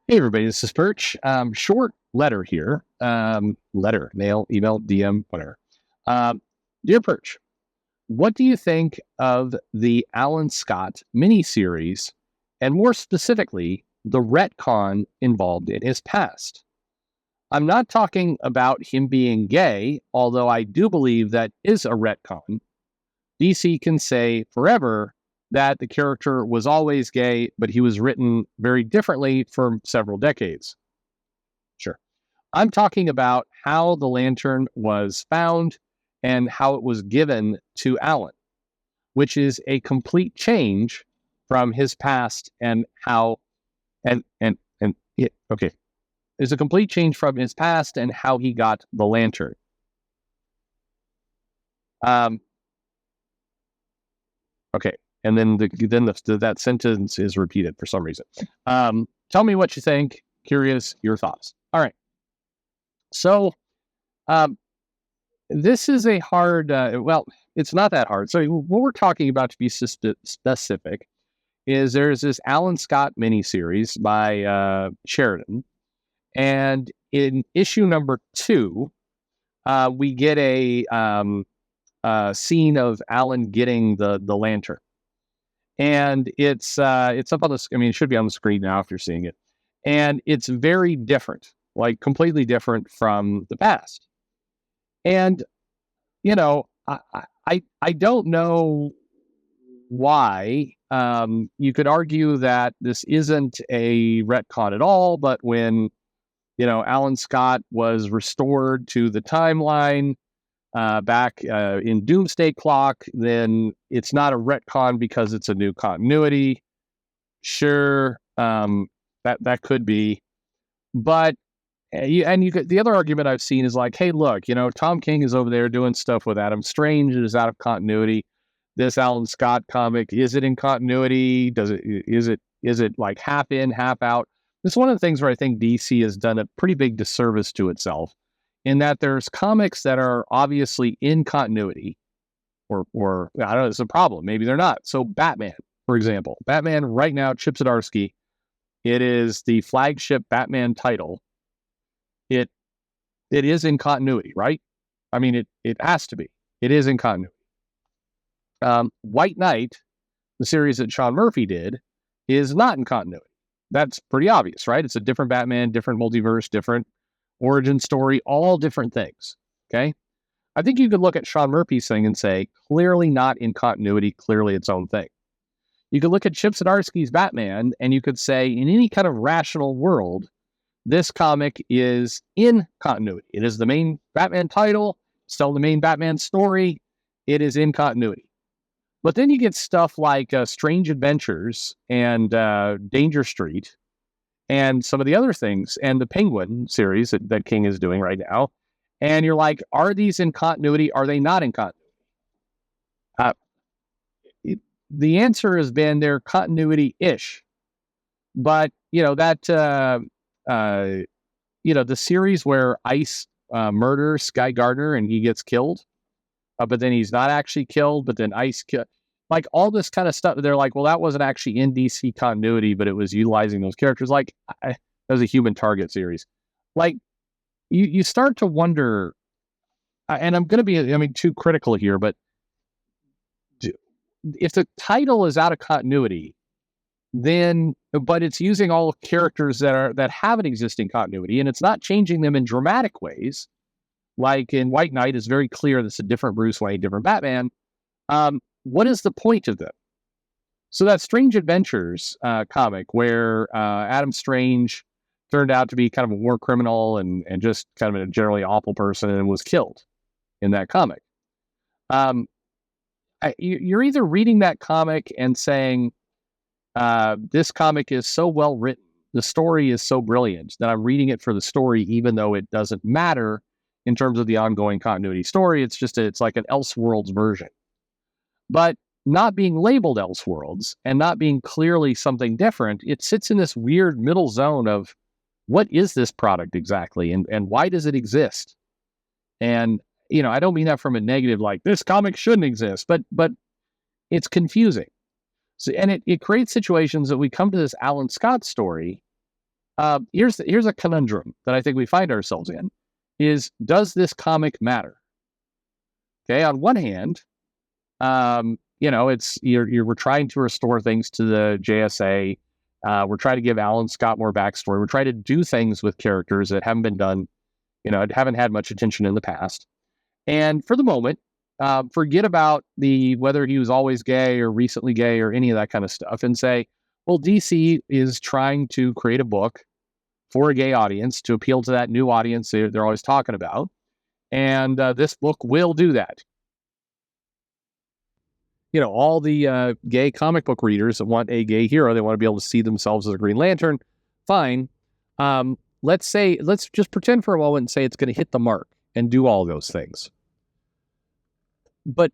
Hey everybody, this is Perch. Short letter here. Letter, mail, email, DM, whatever. Dear Perch, what do you think of the Alan Scott miniseries, and more specifically, the retcon involved in his past? I'm not talking about him being gay, although I do believe that is a retcon. DC can say forever that the character was always gay, but he was written very differently for several decades. Sure. I'm talking about how the lantern was found and how it was given to Alan, which is a complete change from his past and how and it, okay. It's a complete change from his past and how he got the lantern. Okay. And then that sentence is repeated for some reason. Tell me what you think. Curious, your thoughts. All right. So, this is a hard, it's not that hard. So what we're talking about, to be specific, is there's this Alan Scott miniseries by Sheridan. And in issue number 2, we get a scene of Alan getting the lantern. And it's up on the, it should be on the screen now if you're seeing it. And it's very different, like completely different from the past. And, I don't know why. You could argue that this isn't a retcon at all, but when, Alan Scott was restored to the timeline back in Doomsday Clock, then it's not a retcon because it's a new continuity. Sure, that could be. But the other argument I've seen is like, hey, look, Tom King is over there doing stuff with Adam Strange. It is out of continuity. This Alan Scott comic, is it in continuity? Is it like half in, half out? This is one of the things where I think DC has done a pretty big disservice to itself, in that there's comics that are obviously in continuity, or I don't know, it's a problem. Maybe they're not. So Batman, for example, Batman right now, Chip Zdarsky, it is the flagship Batman title. It is in continuity, right? It has to be. It is in continuity. White Knight, the series that Sean Murphy did, is not in continuity. That's pretty obvious, right? It's a different Batman, different multiverse, different origin story, all different things. Okay. I think you could look at Sean Murphy's thing and say, clearly not in continuity, clearly its own thing. You could look at Chip Zdarsky's Batman and you could say, in any kind of rational world, this comic is in continuity. It is the main Batman title, still the main Batman story. It is in continuity. But then you get stuff like Strange Adventures and Danger Street and some of the other things, and the Penguin series that King is doing right now. And you're like, are these in continuity? Are they not in continuity? The answer has been they're continuity-ish. But, the series where Ice murders Sky Gardner and he gets killed, but then he's not actually killed, but then Ice like all this kind of stuff. They're like, well, that wasn't actually in DC continuity, but it was utilizing those characters. Like, that was a Human Target series. Like, you start to wonder, and I'm going to be, too critical here, but if the title is out of continuity, then, but it's using all characters that have an existing continuity, and it's not changing them in dramatic ways, like in White Knight, it's very clear that's a different Bruce Wayne, different Batman. What is the point of them? So that Strange Adventures comic where Adam Strange turned out to be kind of a war criminal and just kind of a generally awful person and was killed in that comic. You're either reading that comic and saying, this comic is so well written, the story is so brilliant that I'm reading it for the story, even though it doesn't matter in terms of the ongoing continuity story. It's like an Elseworlds version. But not being labeled Elseworlds and not being clearly something different, it sits in this weird middle zone of what is this product exactly and why does it exist? And, I don't mean that from a negative, like this comic shouldn't exist, but it's confusing. So, and it creates situations that we come to this Alan Scott story Here's a conundrum that I think we find ourselves in: is does this comic matter? Okay, on one hand, it's we're trying to restore things to the JSA. We're trying to give Alan Scott more backstory. We're trying to do things with characters that haven't been done, haven't had much attention in the past. And for the moment, forget about whether he was always gay or recently gay or any of that kind of stuff, and say, well, DC is trying to create a book for a gay audience to appeal to that new audience they're always talking about. And this book will do that. All the gay comic book readers that want a gay hero, they want to be able to see themselves as a Green Lantern. Fine. Let's just pretend for a moment and say it's going to hit the mark and do all those things. But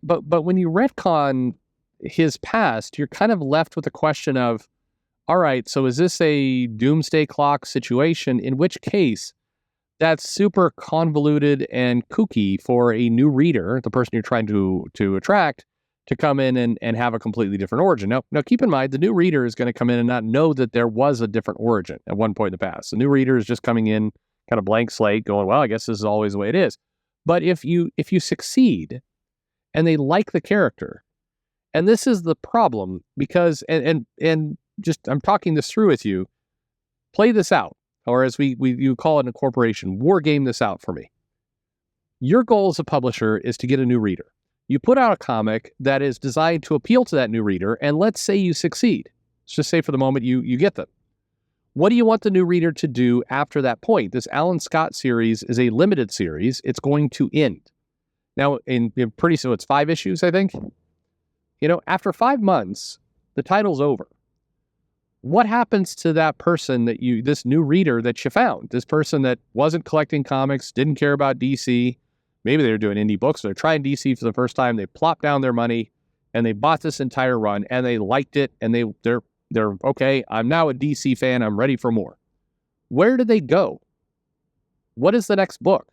but when you retcon his past, you're kind of left with the question of, all right, so is this a doomsday clock situation? In which case, that's super convoluted and kooky for a new reader, the person you're trying to attract, to come in and have a completely different origin. Now, keep in mind, the new reader is going to come in and not know that there was a different origin at one point in the past. The new reader is just coming in kind of blank slate, going, well, I guess this is always the way it is. But if you succeed and they like the character, and this is the problem, because and just I'm talking this through with you, play this out, or as you call it in a corporation, war game this out for me. Your goal as a publisher is to get a new reader. You put out a comic that is designed to appeal to that new reader, and let's say you succeed. Let's just say for the moment you get them. What do you want the new reader to do after that point? This Alan Scott series is a limited series. It's going to end. Now, in pretty soon, it's 5 issues, I think. After 5 months, the title's over. What happens to that person this new reader that you found? This person that wasn't collecting comics, didn't care about DC. Maybe they were doing indie books. They're trying DC for the first time. They plopped down their money and they bought this entire run and they liked it. And they're okay. I'm now a DC fan. I'm ready for more. Where do they go? What is the next book?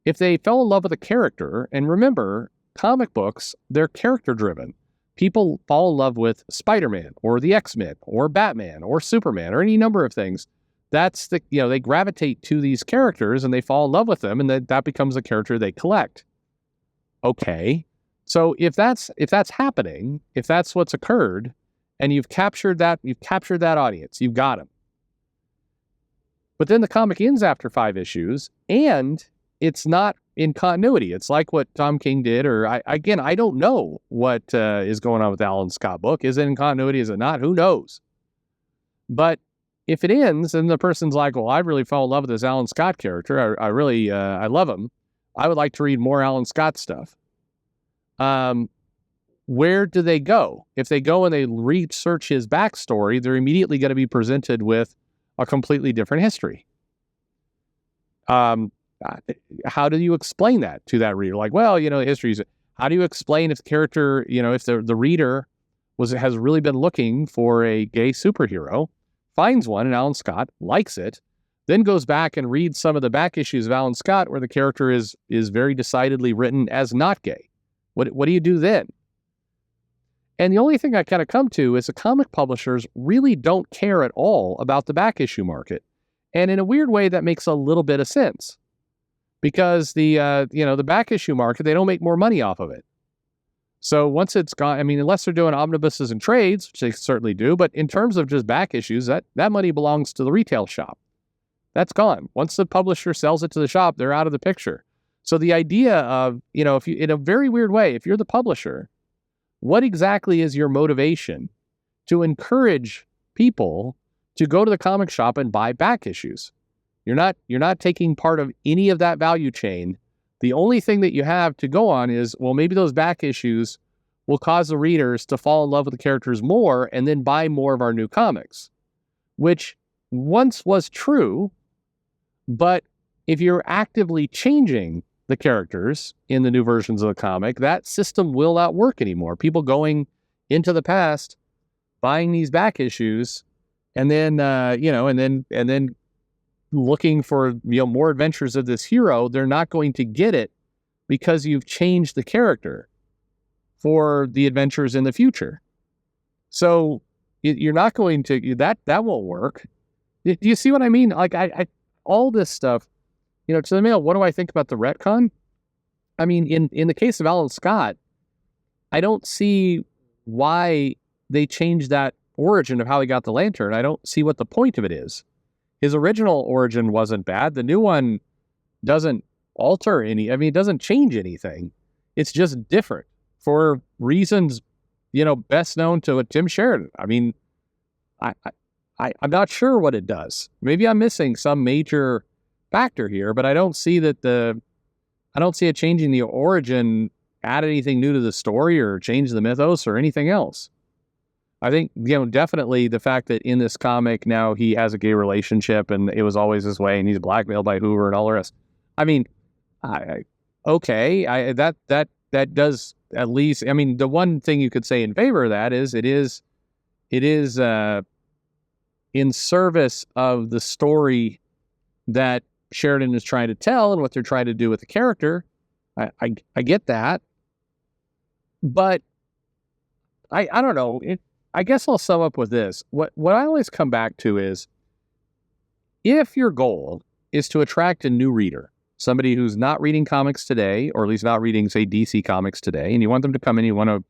If they fell in love with a character, and remember, comic books, they're character driven. People fall in love with Spider-Man or the X-Men or Batman or Superman or any number of things. That's they gravitate to these characters and they fall in love with them, and that becomes a character they collect. Okay. So if that's happening, if that's what's occurred, and you've captured that audience, you've got them. But then the comic ends after 5 issues, and it's not in continuity. It's like what Tom King did, or I don't know what is going on with the Alan Scott book. Is it in continuity? Is it not? Who knows? But if it ends and the person's like, well, I really fell in love with this Alan Scott character. I really love him. I would like to read more Alan Scott stuff. Where do they go? If they go and they research his backstory, they're immediately going to be presented with a completely different history. How do you explain that to that reader? Like, well, history is. How do you explain if the character, if the reader has really been looking for a gay superhero, finds one, and Alan Scott likes it, then goes back and reads some of the back issues of Alan Scott where the character is very decidedly written as not gay? What do you do then? And the only thing I kind of come to is the comic publishers really don't care at all about the back issue market. And in a weird way, that makes a little bit of sense. Because the back issue market, they don't make more money off of it. So once it's gone, unless they're doing omnibuses and trades, which they certainly do, but in terms of just back issues, that money belongs to the retail shop. That's gone. Once the publisher sells it to the shop, they're out of the picture. So the idea of, if you, in a very weird way, if you're the publisher, what exactly is your motivation to encourage people to go to the comic shop and buy back issues? You're not taking part of any of that value chain. The only thing that you have to go on is, well, maybe those back issues will cause the readers to fall in love with the characters more and then buy more of our new comics, which once was true. But if you're actively changing the characters in the new versions of the comic, that system will not work anymore. People going into the past, buying these back issues, and then and then looking for more adventures of this hero, they're not going to get it because you've changed the character for the adventures in the future. So you're not going to that won't work. Do you see what I mean? Like, I all this stuff, to the mail, what do I think about the retcon? I mean, in the case of Alan Scott, I don't see why they changed that origin of how he got the lantern. I don't see what the point of it is. His original origin wasn't bad. The new one doesn't alter any, I mean, it doesn't change anything. It's just different for reasons, best known to Tim Sheridan. I mean, I'm not sure what it does. Maybe I'm missing some major factor here, but I don't see it changing the origin, add anything new to the story or change the mythos or anything else. I think, definitely the fact that in this comic now he has a gay relationship and it was always his way and he's blackmailed by Hoover and all the rest. I mean, that does at least, I mean, the one thing you could say in favor of that is it is in service of the story that Sheridan is trying to tell and what they're trying to do with the character. I get that. But I don't know. I guess I'll sum up with this. What I always come back to is, if your goal is to attract a new reader, somebody who's not reading comics today, or at least not reading, say, DC comics today, and you want them to come in, you want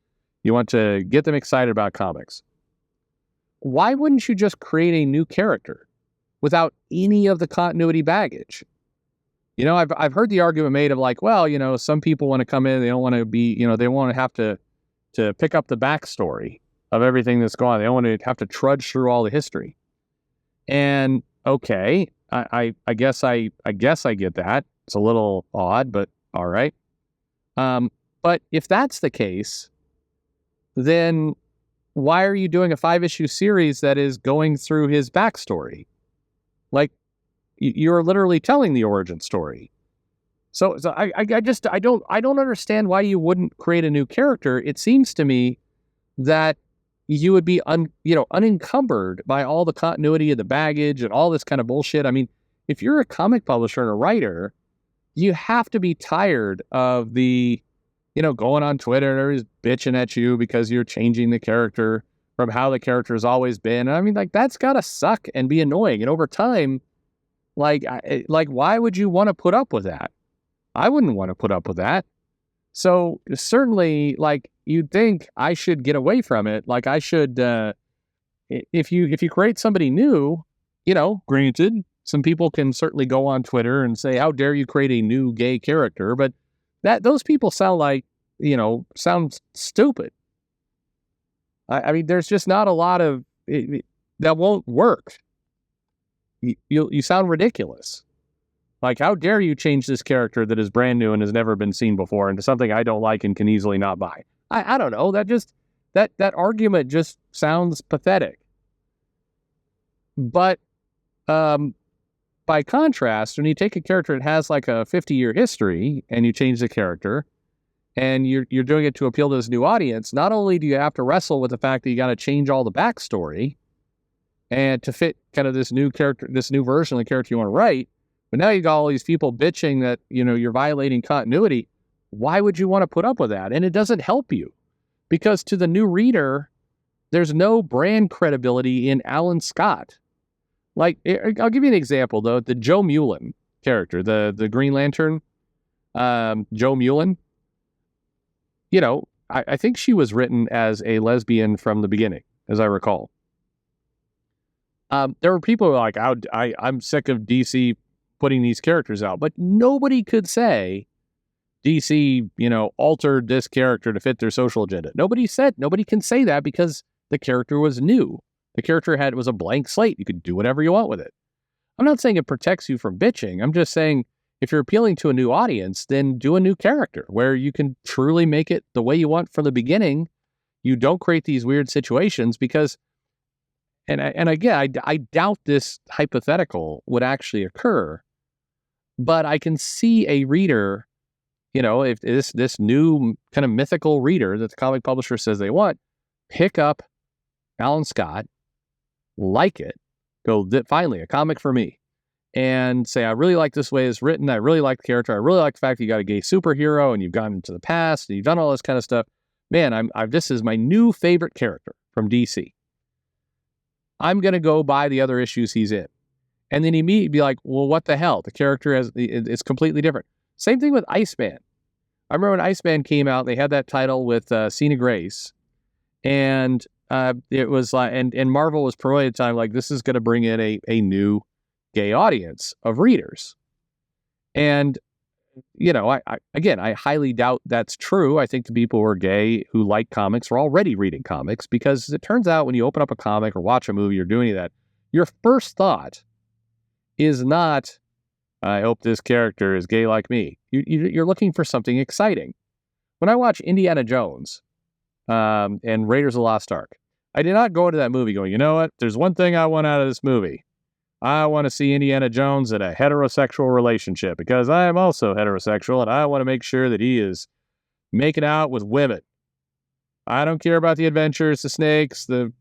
to get them excited about comics, why wouldn't you just create a new character without any of the continuity baggage? I've heard the argument made of like, well, some people want to come in, they don't want to be, they want to have to pick up the backstory of everything that's going on. They don't want to have to trudge through all the history. And okay, I guess I get that. It's a little odd, but all right. But if that's the case, then why are you doing a 5-issue series that is going through his backstory? Like, you're literally telling the origin story. So I don't understand why you wouldn't create a new character. It seems to me that you would be unencumbered by all the continuity of the baggage and all this kind of bullshit. I mean, if you're a comic publisher and a writer, you have to be tired of the, going on Twitter and everybody's bitching at you because you're changing the character from how the character has always been. I mean, like, that's gotta suck and be annoying. And over time, like, why would you want to put up with that? I wouldn't want to put up with that. So certainly, like, you'd think I should get away from it. Like, I should, if you create somebody new, granted, some people can certainly go on Twitter and say, how dare you create a new gay character? But those people sound like, sound stupid. I mean, there's just not a lot of that won't work. You sound ridiculous. Like, how dare you change this character that is brand new and has never been seen before into something I don't like and can easily not buy? I don't know. That argument just sounds pathetic. But by contrast, when you take a character that has like a 50-year history and you change the character and you're doing it to appeal to this new audience, not only do you have to wrestle with the fact that you got to change all the backstory and to fit kind of this new character, this new version of the character you want to write, but now you got all these people bitching that, you're violating continuity. Why would you want to put up with that? And it doesn't help you, because to the new reader, there's no brand credibility in Alan Scott. Like, I'll give you an example, though. The Joe Mullen character, the Green Lantern, Joe Mullen, I think she was written as a lesbian from the beginning, as I recall. There were people who were like, I'm sick of DC putting these characters out, but nobody could say DC, altered this character to fit their social agenda. Nobody can say that because the character was new. The character was a blank slate. You could do whatever you want with it. I'm not saying it protects you from bitching. I'm just saying, if you're appealing to a new audience, then do a new character where you can truly make it the way you want from the beginning. You don't create these weird situations because, and again, I doubt this hypothetical would actually occur, but I can see a reader, if this new kind of mythical reader that the comic publisher says they want, pick up Alan Scott, like it, go, finally, a comic for me, and say, I really like this way it's written, I really like the character, I really like the fact that you got a gay superhero, and you've gone into the past, and you've done all this kind of stuff. Man, this is my new favorite character from DC. I'm going to go buy the other issues he's in. And then immediately be like, well, what the hell? The character is completely different. Same thing with Iceman. I remember when Iceman came out, they had that title with Cena Grace, and it was like, and Marvel was promoting at the time like, this is going to bring in a new gay audience of readers. And I highly doubt that's true. I think the people who are gay who like comics are already reading comics, because it turns out when you open up a comic or watch a movie or do any of that, your first thought is not, I hope this character is gay like me. You're looking for something exciting. When I watch Indiana Jones and Raiders of the Lost Ark, I did not go into that movie going, you know what? There's one thing I want out of this movie. I want to see Indiana Jones in a heterosexual relationship, because I am also heterosexual and I want to make sure that he is making out with women. I don't care about the adventures, the snakes, the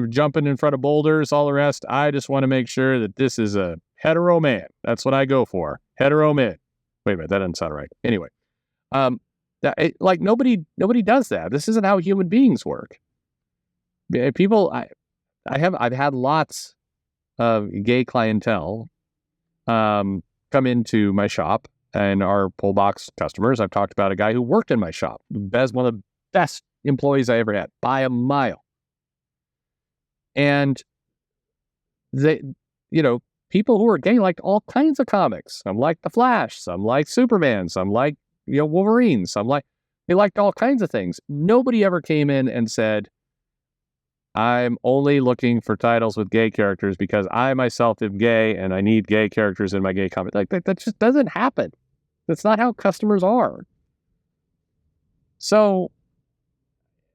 jumping in front of boulders, all the rest. I just want to make sure that this is a hetero man. That's what I go for. Hetero man. Wait a minute, that doesn't sound right. Anyway, nobody does that. This isn't how human beings work. People, I've had lots of gay clientele come into my shop and our pull box customers. I've talked about a guy who worked in my shop, one of the best employees I ever had by a mile. And they, people who are gay liked all kinds of comics. Some like The Flash, some like Superman, some like, Wolverine, they liked all kinds of things. Nobody ever came in and said, I'm only looking for titles with gay characters because I myself am gay and I need gay characters in my gay comic. Like that just doesn't happen. That's not how customers are. So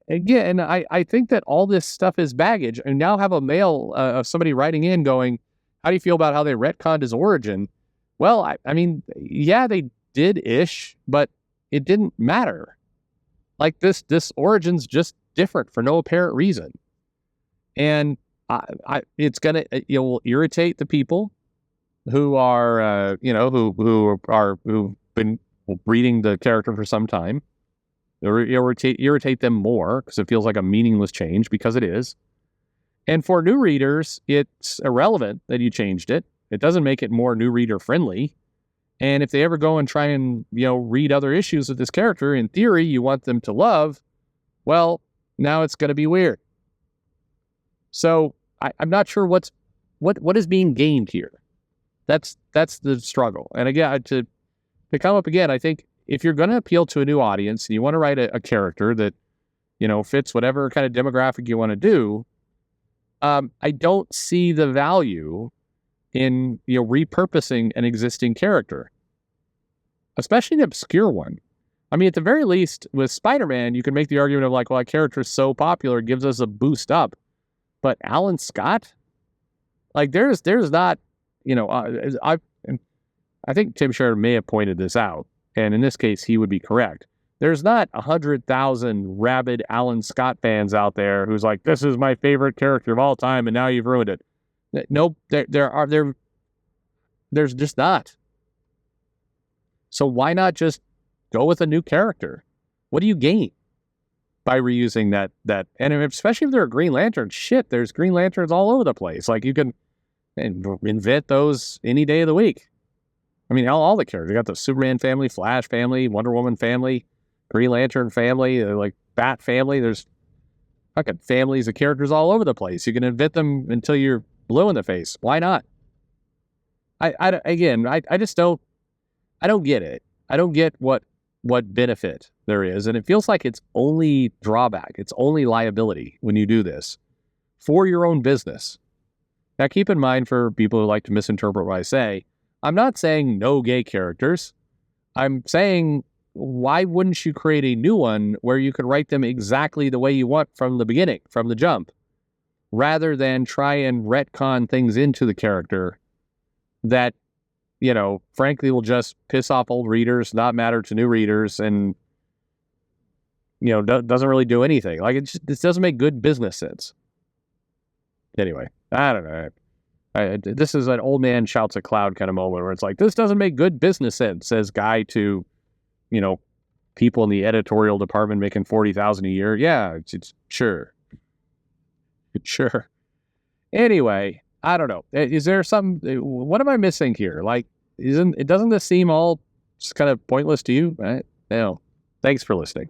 again, I think that all this stuff is baggage. And now have a mail of somebody writing in going, how do you feel about how they retconned his origin? Well, I mean, yeah, they did-ish, but it didn't matter. Like this origin's just different for no apparent reason. And it's gonna, will irritate the people who are, who've been reading the character for some time. It'll irritate them more because it feels like a meaningless change, because it is. And for new readers, it's irrelevant that you changed it. It doesn't make it more new reader friendly. And if they ever go and try and, read other issues of this character, in theory, you want them to love, well, now it's going to be weird. So I'm not sure what is being gained here. That's the struggle. And again, to come up again, I think if you're going to appeal to a new audience and you want to write a character that, fits whatever kind of demographic you want to do, I don't see the value in, repurposing an existing character, especially an obscure one. I mean, at the very least, with Spider-Man, you can make the argument of like, well, that character is so popular, it gives us a boost up. But Alan Scott, like there's not, I think Tim Sherr may have pointed this out, and in this case, he would be correct. There's not 100,000 rabid Alan Scott fans out there who's like, this is my favorite character of all time, and now you've ruined it. Nope, there's just not. So why not just go with a new character? What do you gain by reusing that? And especially if they're a Green Lantern, shit, there's Green Lanterns all over the place. Like you can invent those any day of the week. I mean, all the characters. You got the Superman family, Flash family, Wonder Woman family, Green Lantern family, like Bat family. There's fucking families of characters all over the place. You can invent them until you're blue in the face. Why not? I just don't get it. I don't get what benefit there is. And it feels like it's only drawback. It's only liability when you do this for your own business. Now, keep in mind, for people who like to misinterpret what I say, I'm not saying no gay characters. I'm saying, why wouldn't you create a new one where you could write them exactly the way you want from the beginning, from the jump, rather than try and retcon things into the character that, frankly, will just piss off old readers, not matter to new readers, and, doesn't really do anything. Like, this doesn't make good business sense. Anyway, I don't know. This is an old man shouts at cloud kind of moment where it's like, this doesn't make good business sense, says guy to, people in the editorial department making $40,000 a year. Yeah, it's sure. Sure. Anyway, I don't know. Is there some? What am I missing here? Like, doesn't this seem all just kind of pointless to you? Right? No. Thanks for listening.